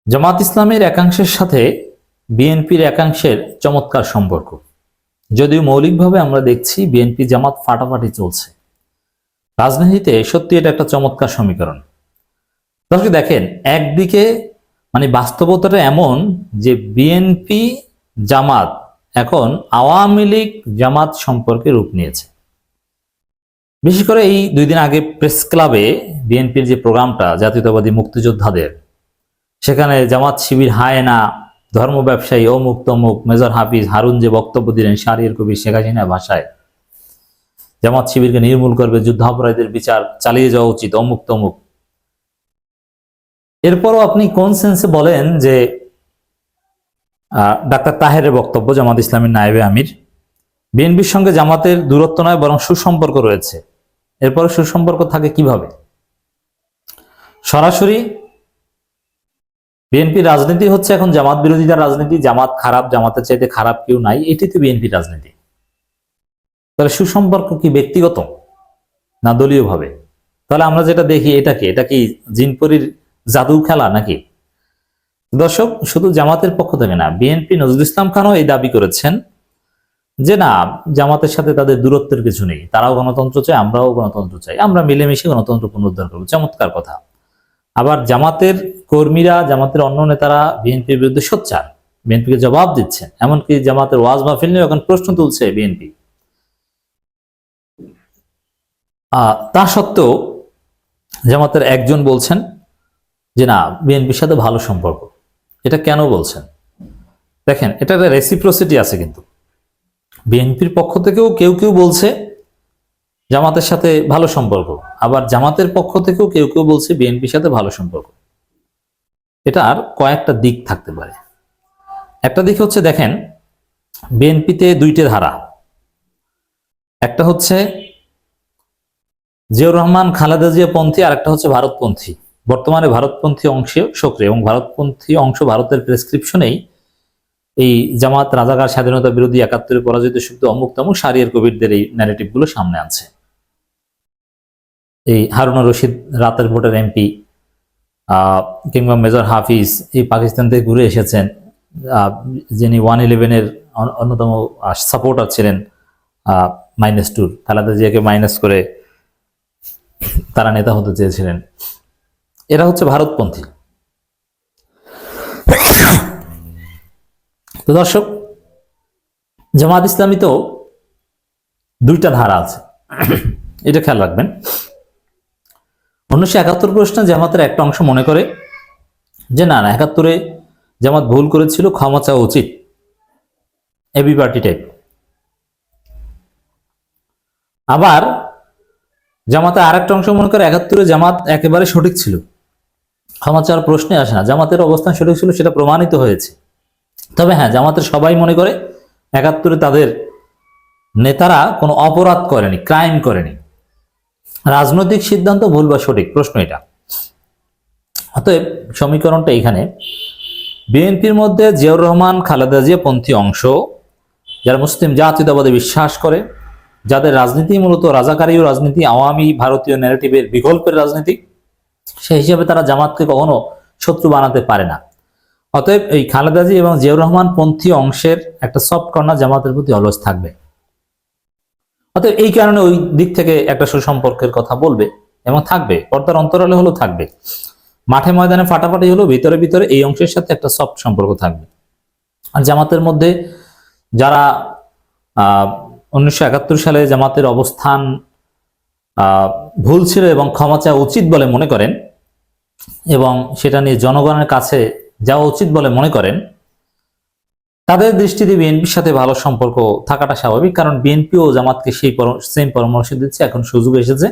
জামাত ইসলামের একাংশের সাথে বিএনপির একাংশের চমৎকার সম্পর্ক। যদিও মৌলিকভাবে আমরা দেখছি বিএনপি জামাত ফাটাফাটি চলছে, রাজনীতিতে সত্যি এটা একটা চমৎকার সমীকরণ। দর্শক দেখেন, একদিকে বাস্তবতাটা এমন যে বিএনপি জামাত এখন আওয়ামী লীগ জামাত সম্পর্কে রূপ নিয়েছে। বিশেষ করে এই 2 দিন আগে প্রেস ক্লাবে বিএনপির যে প্রোগ্রামটা জাতীয়তাবাদী মুক্তিযোদ্ধাদের, সেখানে জামাত শিবির হায়না, ধর্ম ব্যবসায়ী অমুক তমুক, মেজর হাফিজ হারুন যে বক্তব্য দিলেন শাহরিয়ার কবির শেখ হাসিনা ভাষায়, জামাত শিবিরকে নির্মূল করবে, যুদ্ধাপরাধীদের বিচার চালিয়ে যাওয়া উচিত, অমুক তমুক। এরপরও আপনি কোন সেন্সে বলেন যে ডাক্তার তাহেরের বক্তব্য, জামাত ইসলামীর নায়েবে আমির, বিএনপির সঙ্গে জামাতের দূরত্ব নয় বরং সুসম্পর্ক রয়েছে। এরপরে সুসম্পর্ক থাকে কিভাবে? সরাসরি বিএনপির রাজনীতি হচ্ছে এখন জামাত বিরোধিতার রাজনীতি, জামাত খারাপ, জামাতের চাইতে খারাপ কেউ নাই, এটি তো বিএনপির রাজনীতি। তাহলে সুসম্পর্ক কি ব্যক্তিগত না দলীয় ভাবে? তাহলে আমরা যেটা দেখি এটা কি জিনপরির জাদু খেলা নাকি? দর্শক, শুধু জামাতের পক্ষ থেকে না, বিএনপি নজরুল ইসলাম খানও এই দাবি করেছেন যে না, জামাতের সাথে তাদের দূরত্বের কিছু নেই, তারাও গণতন্ত্র চায়, আমরাও গণতন্ত্র চাই, আমরা মিলেমিশে গণতন্ত্র পুনরুদ্ধার করবো। চমৎকার কথা। আবার জামাতের কর্মীরা, জামাতের অন্য নেতারা বিএনপির বিরুদ্ধে সোচ্চার, বিএনপিকে জবাব দিচ্ছেন, এমনকি জামাতের ওয়াজ মাহফিল নিয়ে এখন প্রশ্ন তুলছে বিএনপি। তা সত্ত্বেও জামাতের একজন বলছেন যে না, বিএনপির সাথে ভালো সম্পর্ক। এটা কেন বলছেন? দেখেন, এটা একটা রেসিপ্রোসিটি আছে, কিন্তু বিএনপির পক্ষ থেকেও কেউ কেউ বলছে জামাতের সাথে ভালো সম্পর্ক, আবার জামাতের পক্ষ থেকেও কেউ কেউ বলছে বিএনপির সাথে ভালো সম্পর্ক। এটার কয়েকটা দিক থাকতে পারে। একটা দিক হচ্ছে, দেখেন, বিএনপিতে 2টে ধারা। একটা হচ্ছে জিয়াউর রহমান খালেদা জিয়া পন্থী, আর একটা হচ্ছে ভারতপন্থী। বর্তমানে ভারতপন্থী অংশে সক্রিয়, এবং ভারতপন্থী অংশ ভারতের প্রেসক্রিপশনেই এই জামাত রাজাকার, স্বাধীনতা বিরোধী, 71-এ পরাজিত শক্তি, অমুক তমুক, শাহরিয়ার কবিরদের এই ন্যারেটিভ গুলো সামনে আছে। এই হারুন রশিদ রাতের ভোটের এমপি, কিংবা মেজর হাফিজ এই পাকিস্তান থেকে ঘুরে এসেছেন, যিনি 111-এর অন্যতম সাপোর্টার ছিলেন, -2 খালেদা জিয়াকে মাইনাস করে তারা নেতা হতে চেয়েছিলেন। এরা হচ্ছে ভারতপন্থী। তো দর্শক, জামাত ইসলামী তো 2টা ধারা আছে, এটা খেয়াল রাখবেন। 1971 প্রশ্নে জামাতের একটা অংশ মনে করে যে না, 71-এ জামাত ভুল করেছিল, ক্ষমা চাওয়া উচিত, এবি পার্টি টাইপ। আবার জামাতে আরেকটা অংশ মনে করে 71-এ জামাত একেবারে সঠিক ছিল, ক্ষমা চাওয়ার প্রশ্নে আসে না, জামাতের অবস্থান সঠিক ছিল, সেটা প্রমাণিত হয়েছে। তবে হ্যাঁ, জামাতের সবাই মনে করে 71-এ তাদের নেতারা কোনো অপরাধ করেনি, ক্রাইম করেনি। রাজনৈতিক সিদ্ধান্ত ভুল বা সঠিক, প্রশ্ন এটা। অতএব সমীকরণটা এখানে, বিএনপির মধ্যে জিয়াউর রহমান খালেদা জিয়া পন্থী অংশ, যারা মুসলিম জাতীয়তাবাদে বিশ্বাস করে, যাদের রাজনীতি মূলত রাজাকারী রাজনীতি, আওয়ামী ভারতীয় ন্যারেটিভের বিকল্পের রাজনীতি, সেই হিসেবে তারা জামাতকে কখনো শত্রু বানাতে পারে না। অতএব এই খালেদা জিয়া এবং জিয়াউর রহমান পন্থী অংশের একটা সফট কর্নার জামাতের প্রতি অলস থাকবে। অতএব এই কারণে ওই দিক থেকে একটা সুসম্পর্কের কথা বলবে এবং থাকবে, পর্দার অন্তরালে হলেও থাকবে। মাঠে ময়দানে ফাটাফাটি হলেও ভিতরে ভিতরে এই অংশের সাথে একটা সফট সম্পর্ক থাকবে। আর জামাতের মধ্যে যারা 1971 সালে জামাতের অবস্থান ভুল ছিল এবং ক্ষমা চাওয়া উচিত বলে মনে করেন, এবং সেটা নিয়ে জনগণের কাছে যাওয়া উচিত বলে মনে করেন, তাদের দৃষ্টিতে বিএনপির সাথে ভালো সম্পর্ক থাকাটা স্বাভাবিক। কারণ বিএনপিও জামাতকে সেই সেম পরামর্শ দিচ্ছে, এখন সুযোগ এসেছে,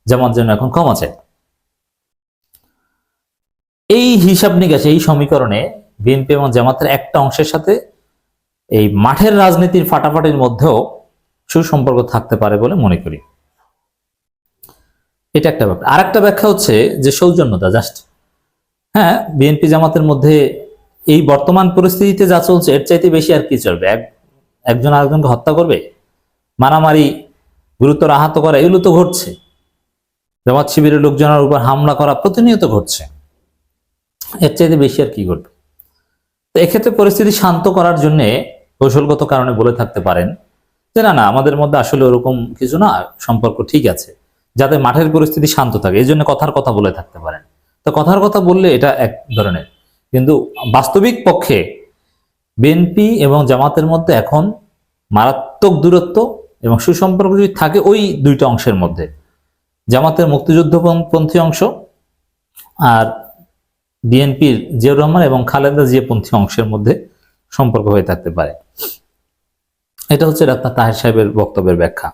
জামাত যেন এখন ক্ষমা চায়। এই হিসাব নিকাশ, এই সমীকরণে বিএনপি এবং জামাতের একটা অংশের সাথে এই মাঠের রাজনীতির ফাটাফাটির মধ্যেও সুসম্পর্ক থাকতে পারে বলে মনে করি। এটা একটা ব্যাপার। আর একটা ব্যাখ্যা হচ্ছে যে সৌজন্যতা। জাস্ট হ্যাঁ, বিএনপি জামাতের মধ্যে এই বর্তমান পরিস্থিতিতে যা চলছে, এর চাইতে বেশি আর কি চলবে? একজন আরেকজনকে হত্যা করবে, মারামারি, গুরুতর আহত করা, এগুলো তো ঘটছে। জামাত শিবিরের লোকজনের উপর হামলা করা প্রতিনিয়ত ঘটছে। এর চাইতে বেশি আর কি ঘটবে? তো এক্ষেত্রে পরিস্থিতি শান্ত করার জন্য কৌশলগত কারণে বলে থাকতে পারেন যে না না, আমাদের মধ্যে আসলে ওরকম কিছু না, সম্পর্ক ঠিক আছে, যাতে মাঠের পরিস্থিতি শান্ত থাকে, এই জন্য কথার কথা বলে থাকতে পারেন। তো কথার কথা বললে এটা এক ধরনের, কিন্তু বাস্তবিক পক্ষে বিএনপি এবং জামাতের মধ্যে এখন মারাত্মক দূরত্ব, এবং সুসম্পর্ক যদি থাকে ওই দুইটা অংশের মধ্যে, জামাতের মুক্তিযুদ্ধপন্থী অংশ আর বিএনপির জিয়াউর রহমান এবং খালেদা জিয়া পন্থী অংশের মধ্যে সম্পর্ক হয়ে থাকতে পারে। এটা হচ্ছে ডাক্তার তাহের সাহেবের বক্তব্যের ব্যাখ্যা।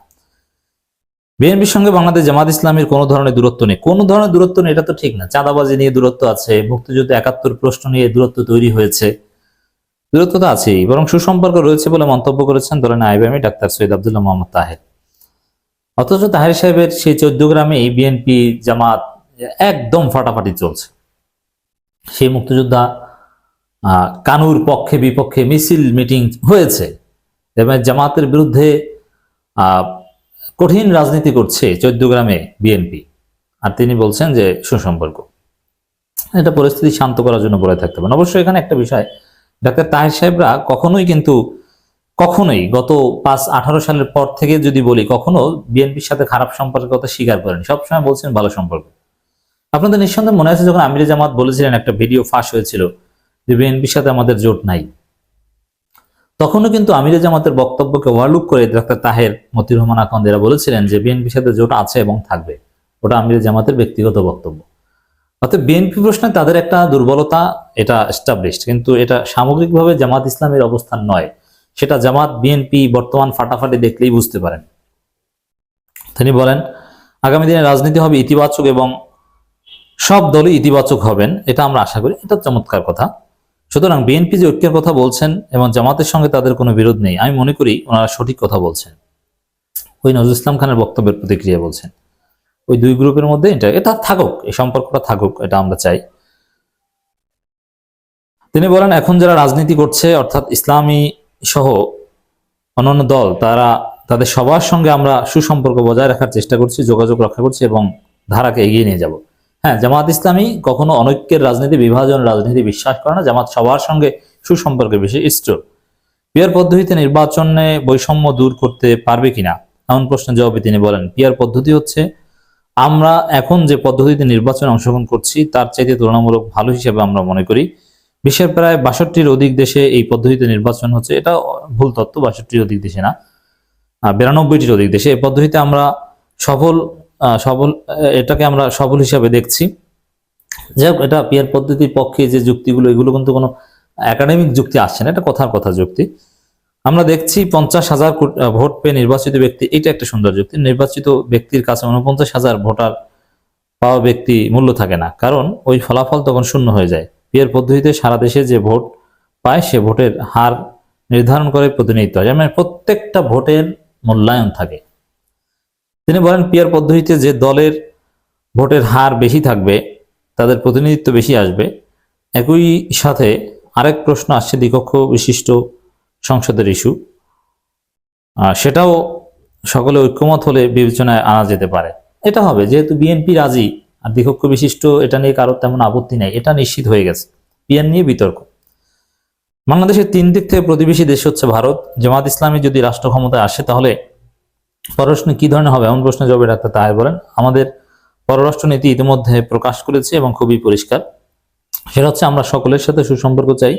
বিএনপির সঙ্গে বাংলাদেশ জামাত ইসলামের কোনো ধরনের দূরত্ব নেই। কোনো ধরনের দূরত্ব নেই এটা তো ঠিক না। চাঁদাবাজি নিয়ে দূরত্ব আছে, মুক্তিযুদ্ধ ৭১ প্রশ্ন নিয়ে দূরত্ব তৈরি হয়েছে, দূরত্ব তো আছেই, বরং সুসম্পর্ক রয়েছে বলে মন্তব্য করেছেন দলের আইএমএ ডাক্তার সৈয়দ আব্দুল্লাহ মোহাম্মদ তাহের। অথচ তাহের সাহেবের সেই 14 গ্রামেই বিএনপি জামাত একদম ফাটাফাটি চলছে। সেই মুক্তিযোদ্ধা কানুর পক্ষে বিপক্ষে মিছিল মিটিং হয়েছে এবং জামাতের বিরুদ্ধে কঠিন রাজনীতি করছে 14 গ্রামে বিএনপি, আর তিনি বলছেন যে সুসম্পর্ক। এটা পরিস্থিতি শান্ত করার জন্য বলে থাকতে পারেন। অবশ্যই এখানে একটা বিষয়, ডাক্তার তাহের সাহেবরা কখনোই গত 5-18 সালের পর থেকে যদি বলি, কখনো বিএনপির সাথে খারাপ সম্পর্কের কথা স্বীকার করেন, সবসময় বলছেন ভালো সম্পর্ক। আপনাদের নিঃসন্দেহে মনে আছে যখন আমিরে জামাত বলেছিলেন, একটা ভিডিও ফাঁস হয়েছিল যে বিএনপির সাথে আমাদের জোট নাই, তখনও কিন্তু আমিরে জামাতের বক্তব্যকে ওভারলুক করে ডাক্তার তাহের, মতিউর রহমান আখন্দ এরা বলেছিলেন যে বিএনপির সাথে জোট আছে এবং থাকবে। ওটা আমিরে জামাতের ব্যক্তিগত বক্তব্য। অর্থাৎ বিএনপি প্রশ্নে তাদের একটা দুর্বলতা, এটা এস্টাবলিশড, কিন্তু এটা সামগ্রিকভাবে জামাত ইসলামের অবস্থান নয়। সেটা জামাত বিএনপি বর্তমান ফাটাফাটি দেখলেই বুঝতে পারেন। তিনি বলেন আগামী দিনে রাজনীতি হবে ইতিবাচক এবং সব দলই ইতিবাচক হবেন, এটা আমরা আশা করি। এটা চমৎকার কথা। সুতরাং বিএনপি যে ঐক্যের কথা বলছেন এবং জামাতের সঙ্গে তাদের কোনো বিরোধ নেই, আমি মনে করি ওনারা সঠিক কথা বলছেন। ওই নজরুল ইসলাম খানের বক্তব্যের প্রতিক্রিয়া বলছেন। ওই দুই গ্রুপের মধ্যে এটা থাকুক, এই সম্পর্কটা থাকুক, এটা আমরা চাই। তিনি বলেন এখন যারা রাজনীতি করছে, অর্থাৎ ইসলামী সহ অন্যান্য দল, তাদের সবার সঙ্গে আমরা সুসম্পর্ক বজায় রাখার চেষ্টা করছি, যোগাযোগ রক্ষা করছি এবং ধারাকে এগিয়ে নিয়ে যাব। হ্যাঁ, জামাত ইসলামী কখনো অনৈক্যের রাজনীতি, বিভাজন রাজনীতি বিশ্বাস করে না। জামাত সবার সঙ্গে সুসম্পর্কের বেশি ইষ্ট। পিয়ার পদ্ধতিতে নির্বাচনে বৈষম্য দূর করতে পারবে কিনা এমন প্রশ্নের জবাবে তিনি বলেন, পিয়ার পদ্ধতি হচ্ছে আমরা এখন যে পদ্ধতিতে নির্বাচনে অংশগ্রহণ করছি তার চাইতে তুলনামূলক ভালো হিসেবে আমরা মনে করি। বিশ্বের প্রায় 62টির অধিক দেশে এই পদ্ধতিতে নির্বাচন হচ্ছে। এটা ভুল তথ্য, 62টির অধিক দেশে না, 92টির অধিক দেশে এই পদ্ধতিতে আমরা এটাকে আমরা সফল হিসাবে দেখছি। যাই হোক, এটা পিয়ার পদ্ধতির পক্ষে যে যুক্তিগুলো, এগুলো কিন্তু কোনো একাডেমিক যুক্তি আসছে না, এটা কথার কথা যুক্তি। আমরা দেখছি 50,000 ভোট পেয়ে নির্বাচিত ব্যক্তি, এটা একটা সুন্দর যুক্তি। নির্বাচিত ব্যক্তির কাছে 49,000 ভোটার পাওয়া ব্যক্তি মূল্য থাকে না, কারণ ওই ফলাফল তখন শূন্য হয়ে যায়। পিয়ার পদ্ধতিতে সারা দেশে যে ভোট পায় সে ভোটের হার নির্ধারণ করে প্রতিনিধিত্ব হয়, মানে প্রত্যেকটা ভোটের মূল্যায়ন থাকে। তিনি বলেন পিয়ার পদ্ধতিতে যে দলের ভোটের হার বেশি থাকবে তাদের প্রতিনিধিত্ব বেশি আসবে। একই সাথে আরেক প্রশ্ন আসছে দ্বিকক্ষ বিশিষ্ট সংসদের ইস্যু, সেটাও সকলে ঐক্যমত হলে বিবেচনায় আনা যেতে পারে। এটা হবে, যেহেতু বিএনপি রাজি আর দ্বিকক্ষ বিশিষ্ট, এটা নিয়ে কারোর তেমন আপত্তি নাই, এটা নিশ্চিত হয়ে গেছে। পিয়ার নিয়ে বিতর্ক। বাংলাদেশের 3 দিক থেকে প্রতিবেশী দেশ হচ্ছে ভারত। জামাত ইসলামী যদি রাষ্ট্র ক্ষমতায় আসে তাহলে পররাষ্ট্র কি ধরনের হবে এমন প্রশ্নের জবাবে ডাক্তার তাহের বলেন, আমাদের পররাষ্ট্র নীতি ইতিমধ্যে প্রকাশ করেছে এবং খুবই পরিষ্কার। সেটা হচ্ছে আমরা সকলের সাথে সুসম্পর্ক চাই,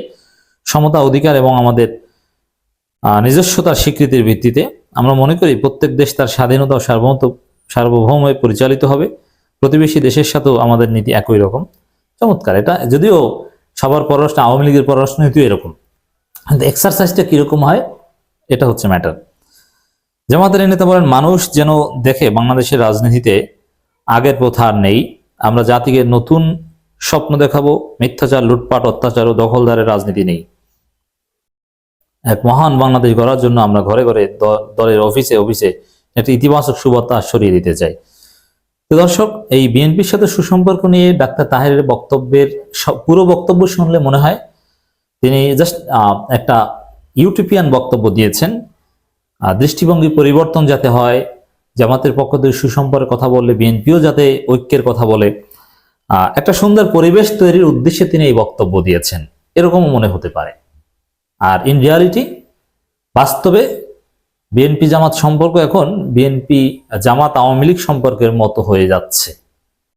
সমতা, অধিকার এবং আমাদের নিজস্বতার স্বীকৃতির ভিত্তিতে। আমরা মনে করি প্রত্যেক দেশ তার স্বাধীনতা ও সার্বভৌম পরিচালিত হবে। প্রতিবেশী দেশের সাথেও আমাদের নীতি একই রকম। চমৎকার। এটা যদিও সবার পররাষ্ট্র, আওয়ামী লীগের পররাষ্ট্র নীতিও এরকম, কিন্তু এক্সারসাইজটা কিরকম হয় এটা হচ্ছে ম্যাটার। জামাতের নেতা বলেন মানুষ যেন দেখে বাংলাদেশের রাজনীতিতে আগের প্রথা আর নেই। আমরা জাতিকে নতুন স্বপ্ন দেখাবো, মিথ্যাচার, লুটপাট, অত্যাচার ও দখলদারের রাজনীতি নেই। এক মহান বাংলাদেশ গড়ার জন্য আমরা ঘরে ঘরে, দলের অফিসে অফিসে একটা ইতিবাচক সুবার্তা ছড়িয়ে দিতে চাই। তো দর্শক, এই বিএনপির সাথে সুসম্পর্ক নিয়ে ডাক্তার তাহেরের বক্তব্যের পুরো বক্তব্য শুনলে মনে হয় তিনি জাস্ট একটা ইউটোপিয়ান বক্তব্য দিয়েছেন। দৃষ্টিভঙ্গি পরিবর্তন যাতে হয়, জামাতের পক্ষ থেকে সুসম্পর্কের কথা বললে বিএনপিও যাতে ঐক্যের কথা বলে, একটা সুন্দর পরিবেশ তৈরির উদ্দেশ্যে তিনি এই বক্তব্য দিয়েছেন, এরকমও মনে হতে পারে। আর ইন রিয়ালিটি, বাস্তবে বিএনপি জামাত সম্পর্ক এখন বিএনপি জামাত আওয়ামী লীগ সম্পর্কের মতো হয়ে যাচ্ছে।